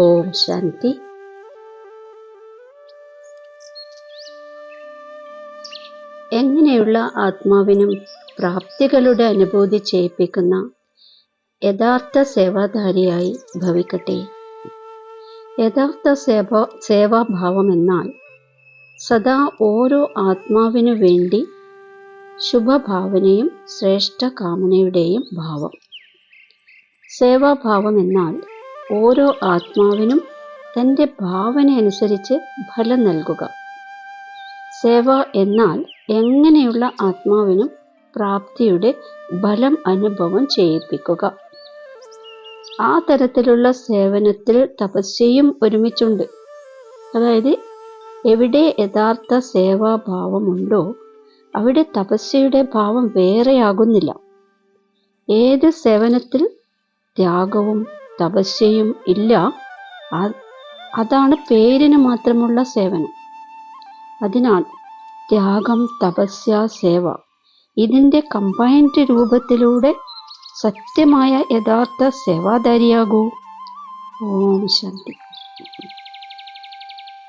ഓം ശാന്തി. എങ്ങനെയുള്ള ആത്മാവിനും പ്രാപ്തികളുടെ അനുഭൂതി ചെയ്യിപ്പിക്കുന്ന യഥാർത്ഥ സേവാധാരിയായി ഭവിക്കട്ടെ. യഥാർത്ഥ സേവാഭാവം എന്നാൽ സദാ ഓരോ ആത്മാവിനു വേണ്ടി ശുഭഭാവനയും ശ്രേഷ്ഠ കാമനയുടെയും ഭാവം. സേവാഭാവം എന്നാൽ ഓരോ ആത്മാവിനും തൻ്റെ ഭാവന അനുസരിച്ച് ഫലം നൽകുക. സേവ എന്നാൽ എങ്ങനെയുള്ള ആത്മാവിനും പ്രാപ്തിയുടെ ഫലം അനുഭവം ചെയ്യിപ്പിക്കുക. ആ തരത്തിലുള്ള സേവനത്തിൽ തപസ്യയും ഒരുമിച്ചുണ്ട്. അതായത് എവിടെ യഥാർത്ഥ സേവാഭാവമുണ്ടോ അവിടെ തപസ്യയുടെ ഭാവം വേറെയാകുന്നില്ല. ഏത് സേവനത്തിൽ ത്യാഗവും തപസ്യയും ഇല്ല, അതാണ് പേരിന് മാത്രമുള്ള സേവനം. അതിനാൽ ത്യാഗം, തപസ്യ, സേവ ഇതിൻ്റെ കമ്പൈൻഡ് രൂപത്തിലൂടെ സത്യമായ യഥാർത്ഥ സേവാധാരിയാകൂ. ഓം ശാന്തി.